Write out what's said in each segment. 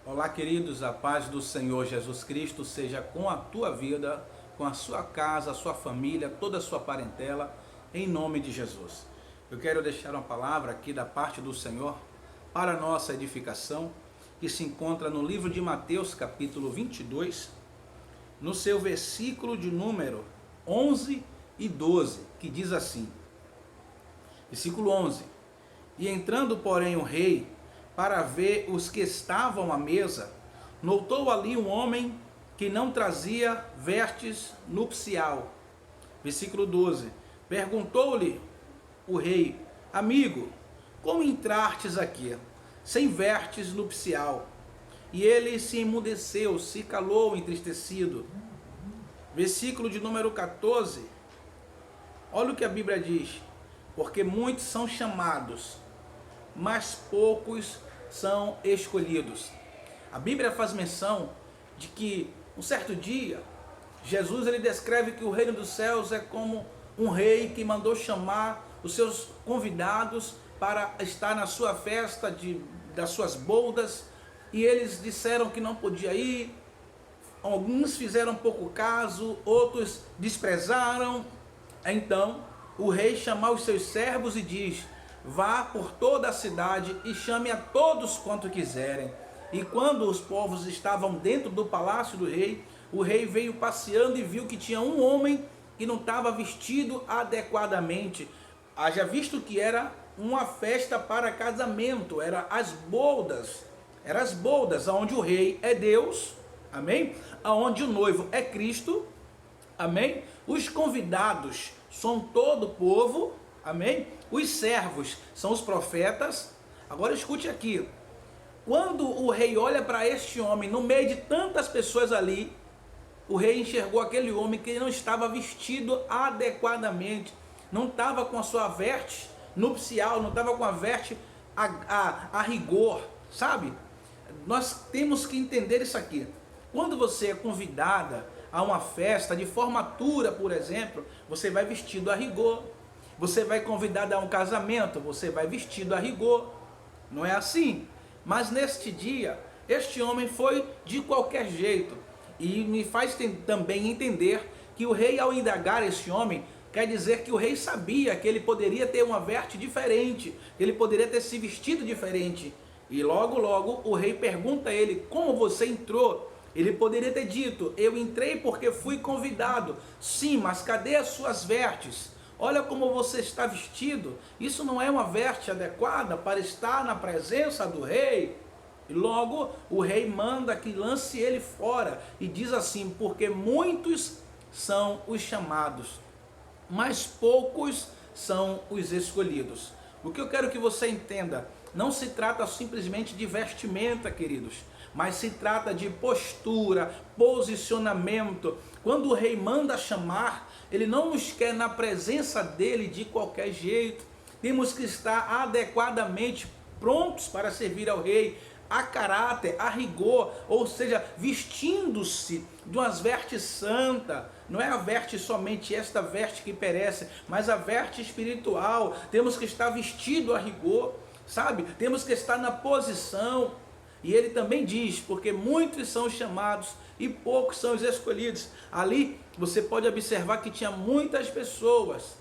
Olá, queridos, a paz do Senhor Jesus Cristo seja com a tua vida, com a sua casa, a sua família, toda a sua parentela, em nome de Jesus. Eu quero deixar uma palavra aqui da parte do Senhor para a nossa edificação, que se encontra no livro de Mateus, capítulo 22, no seu versículo de número 11 e 12, que diz assim, versículo 11: E entrando, porém, o rei, para ver os que estavam à mesa, notou ali um homem que não trazia vestes nupcial. Versículo 12. Perguntou-lhe o rei: Amigo, como entrastes aqui, sem vestes nupcial? E ele se emudeceu, se calou, entristecido. Versículo de número 14. Olha o que a Bíblia diz: Porque muitos são chamados, mas poucos são escolhidos. A Bíblia faz menção de que um certo dia Jesus ele descreve que o reino dos céus é como um rei que mandou chamar os seus convidados para estar na sua festa das suas bodas, e eles disseram que não podia ir. Alguns fizeram pouco caso, outros desprezaram. Então o rei chama os seus servos e diz: Vá por toda a cidade e chame a todos quanto quiserem. E quando os povos estavam dentro do palácio do rei, o rei veio passeando e viu que tinha um homem que não estava vestido adequadamente. Haja visto que era uma festa para casamento, eram as boldas, onde o rei é Deus, amém? Onde o noivo é Cristo, amém? Os convidados são todo o povo, amém? Os servos são os profetas. Agora escute aqui. Quando o rei olha para este homem, no meio de tantas pessoas ali, o rei enxergou aquele homem que não estava vestido adequadamente, não estava com a sua veste nupcial, não estava com a veste a rigor, sabe? Nós temos que entender isso aqui. Quando você é convidada a uma festa de formatura, por exemplo, você vai vestido a rigor. Você vai convidado a um casamento, você vai vestido a rigor. Não é assim? Mas neste dia, este homem foi de qualquer jeito. E me faz também entender que o rei, ao indagar esse homem, quer dizer que o rei sabia que ele poderia ter uma veste diferente, que ele poderia ter se vestido diferente. E logo, logo, o rei pergunta a ele: como você entrou? Ele poderia ter dito: eu entrei porque fui convidado. Sim, mas cadê as suas vestes? Olha como você está vestido. Isso não é uma veste adequada para estar na presença do rei. E logo o rei manda que lance ele fora. E diz assim: porque muitos são os chamados, mas poucos são os escolhidos. O que eu quero que você entenda: não se trata simplesmente de vestimenta, queridos, mas se trata de postura, posicionamento. Quando o rei manda chamar, ele não nos quer na presença dele de qualquer jeito. Temos que estar adequadamente prontos para servir ao rei, a caráter, a rigor, ou seja, vestindo-se de umas vestes santas. Não é a veste somente esta veste que perece, mas a veste espiritual. Temos que estar vestido a rigor, sabe? Temos que estar na posição. E ele também diz: porque muitos são os chamados e poucos são os escolhidos. Ali você pode observar que tinha muitas pessoas.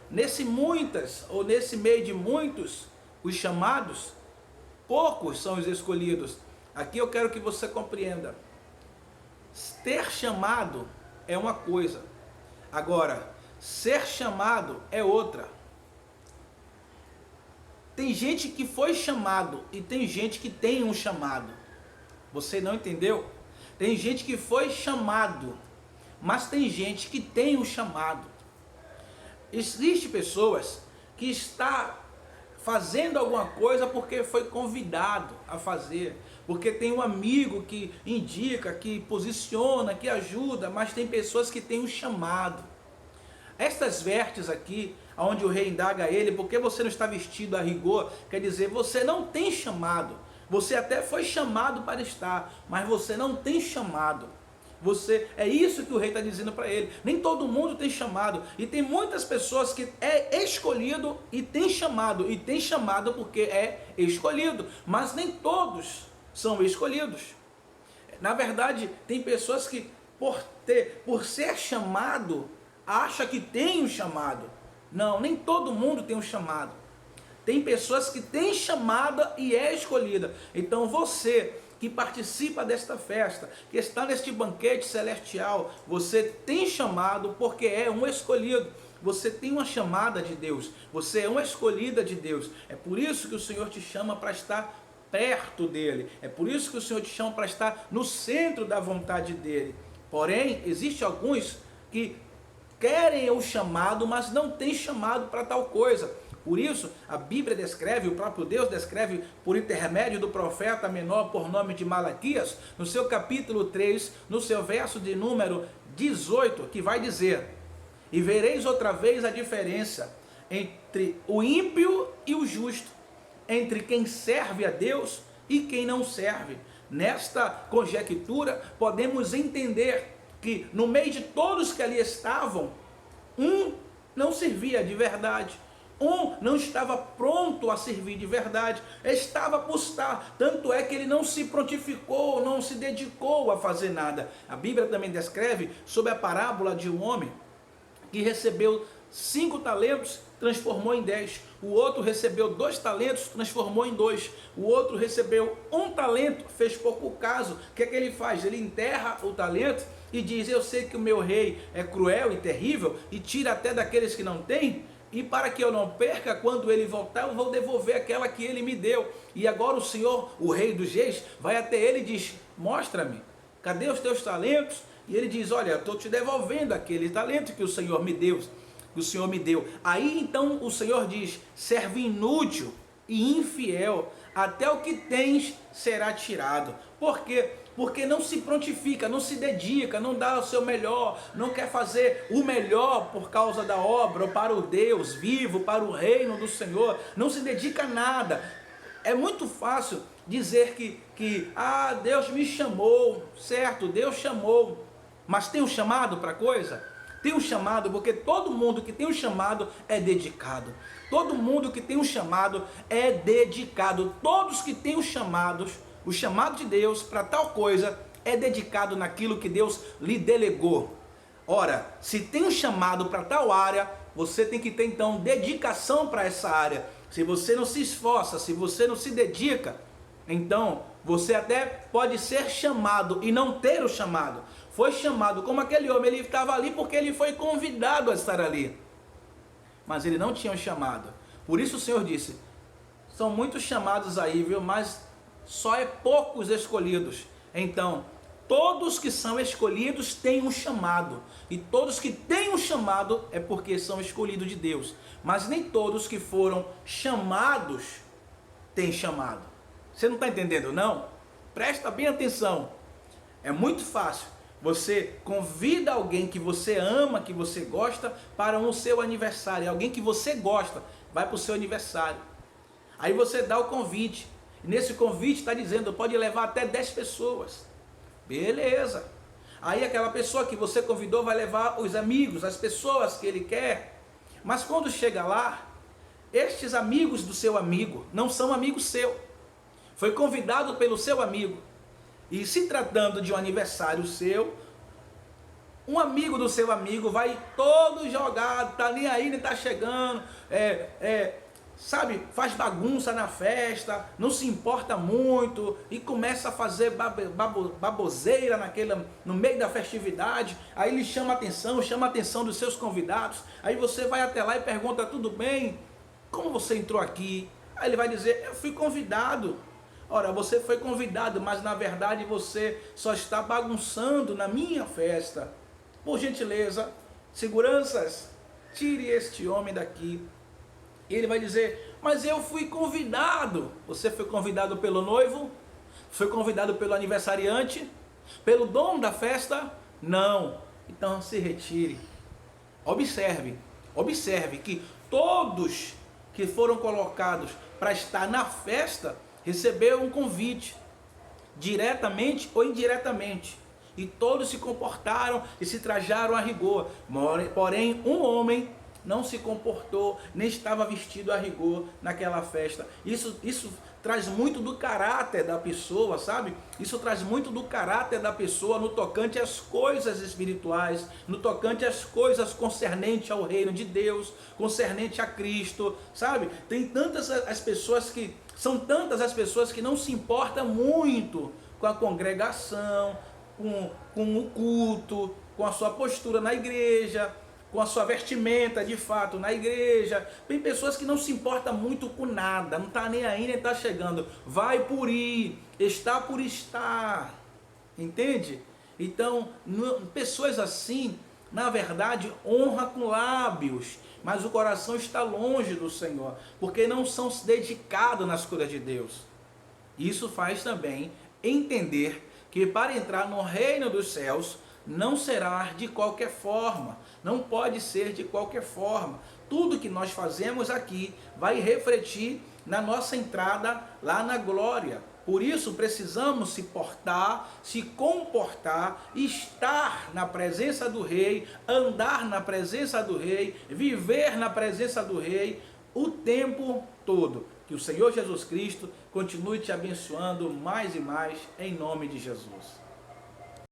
Nesse muitas, ou nesse meio de muitos, os chamados, poucos são os escolhidos. Aqui eu quero que você compreenda: ter chamado é uma coisa, agora ser chamado é outra. Tem gente que foi chamado e tem gente que tem um chamado. Você não entendeu? Tem gente que foi chamado, mas tem gente que tem um chamado. Existem pessoas que estão fazendo alguma coisa porque foi convidado a fazer, porque tem um amigo que indica, que posiciona, que ajuda, mas tem pessoas que têm um chamado. Estas vestes aqui, onde o rei indaga ele: porque você não está vestido a rigor? Quer dizer, você não tem chamado. Você até foi chamado para estar, mas você não tem chamado. É isso que o rei está dizendo para ele. Nem todo mundo tem chamado. E tem muitas pessoas que é escolhido e tem chamado. E tem chamado porque é escolhido. Mas nem todos são escolhidos. Na verdade, tem pessoas que por ser chamado, acha que tem um chamado. Não, nem todo mundo tem um chamado. Tem pessoas que têm chamada e é escolhida. Então você que participa desta festa, que está neste banquete celestial, você tem chamado porque é um escolhido. Você tem uma chamada de Deus, você é uma escolhida de Deus. É por isso que o Senhor te chama para estar perto dele. É por isso que o Senhor te chama para estar no centro da vontade dele. Porém, existem alguns que querem o chamado, mas não têm chamado para tal coisa. Por isso, a Bíblia descreve, o próprio Deus descreve por intermédio do profeta menor por nome de Malaquias, no seu capítulo 3, no seu verso de número 18, que vai dizer: e vereis outra vez a diferença entre o ímpio e o justo, entre quem serve a Deus e quem não serve. Nesta conjectura, podemos entender que no meio de todos que ali estavam, um não servia de verdade. Um não estava pronto a servir de verdade, estava por estar, tanto é que ele não se prontificou, não se dedicou a fazer nada. A Bíblia também descreve sobre a parábola de um homem que recebeu 5 talentos, transformou em 10. O outro recebeu 2 talentos, transformou em 2. O outro recebeu 1 talento, fez pouco caso. O que é que ele faz? Ele enterra o talento e diz: eu sei que o meu rei é cruel e terrível e tira até daqueles que não têm. E para que eu não perca, quando ele voltar, eu vou devolver aquela que ele me deu. E agora o Senhor, o rei dos reis, vai até ele e diz: mostra-me, cadê os teus talentos? E ele diz: olha, eu estou te devolvendo aquele talento que o Senhor me deu. Aí então o Senhor diz: servo inútil e infiel, até o que tens será tirado. Por quê? Porque não se prontifica, não se dedica, não dá o seu melhor, não quer fazer o melhor por causa da obra, ou para o Deus vivo, para o reino do Senhor, não se dedica a nada. É muito fácil dizer que Deus me chamou, certo, Deus chamou, mas tem um chamado para a coisa? Tem um chamado, porque todo mundo que tem um chamado é dedicado. Todo mundo que tem um chamado é dedicado. Todos que têm os chamados, o chamado de Deus para tal coisa, é dedicado naquilo que Deus lhe delegou. Ora, se tem um chamado para tal área, você tem que ter então dedicação para essa área. Se você não se esforça, se você não se dedica, então você até pode ser chamado e não ter o chamado. Foi chamado como aquele homem, ele estava ali porque ele foi convidado a estar ali, mas ele não tinha um chamado. Por isso o Senhor disse: são muitos chamados aí, viu? Mas só é poucos escolhidos. Então, todos que são escolhidos têm um chamado, e todos que têm um chamado é porque são escolhidos de Deus. Mas nem todos que foram chamados têm chamado. Você não está entendendo, não? Presta bem atenção. É muito fácil. Você convida alguém que você ama, que você gosta, para o seu aniversário. Alguém que você gosta, vai para o seu aniversário. Aí você dá o convite. E nesse convite está dizendo, pode levar até 10 pessoas. Beleza. Aí aquela pessoa que você convidou vai levar os amigos, as pessoas que ele quer. Mas quando chega lá, estes amigos do seu amigo não são amigos seu. Foi convidado pelo seu amigo. E se tratando de um aniversário seu, um amigo do seu amigo vai todo jogado, tá nem aí, nem tá chegando, sabe, faz bagunça na festa, não se importa muito e começa a fazer baboseira no meio da festividade. Aí ele chama a atenção dos seus convidados. Aí você vai até lá e pergunta: tudo bem? Como você entrou aqui? Aí ele vai dizer: eu fui convidado. Ora, você foi convidado, mas na verdade você só está bagunçando na minha festa. Por gentileza, seguranças, tire este homem daqui. E ele vai dizer: mas eu fui convidado. Você foi convidado pelo noivo? Foi convidado pelo aniversariante? Pelo dono da festa? Não. Então se retire. Observe que todos que foram colocados para estar na festa receberam um convite, diretamente ou indiretamente. e todos se comportaram e se trajaram a rigor. Porém, um homem não se comportou, nem estava vestido a rigor naquela festa. Isso traz muito do caráter da pessoa, sabe? Isso traz muito do caráter da pessoa no tocante às coisas espirituais, no tocante às coisas concernentes ao reino de Deus, concernente a Cristo, sabe? Tem tantas as pessoas que são tantas as pessoas que não se importam muito com a congregação, com o culto, com a sua postura na igreja, com a sua vestimenta de fato na igreja. Tem pessoas que não se importam muito com nada, não está nem aí, nem está chegando, vai por ir, está por estar, entende? Então, pessoas assim, na verdade, honra com lábios, mas o coração está longe do Senhor, porque não são dedicados nas coisas de Deus. Isso faz também entender que para entrar no reino dos céus, não será de qualquer forma, não pode ser de qualquer forma. Tudo que nós fazemos aqui vai refletir na nossa entrada lá na glória. Por isso precisamos se portar, se comportar, estar na presença do Rei, andar na presença do Rei, viver na presença do Rei o tempo todo. Que o Senhor Jesus Cristo continue te abençoando mais e mais, em nome de Jesus.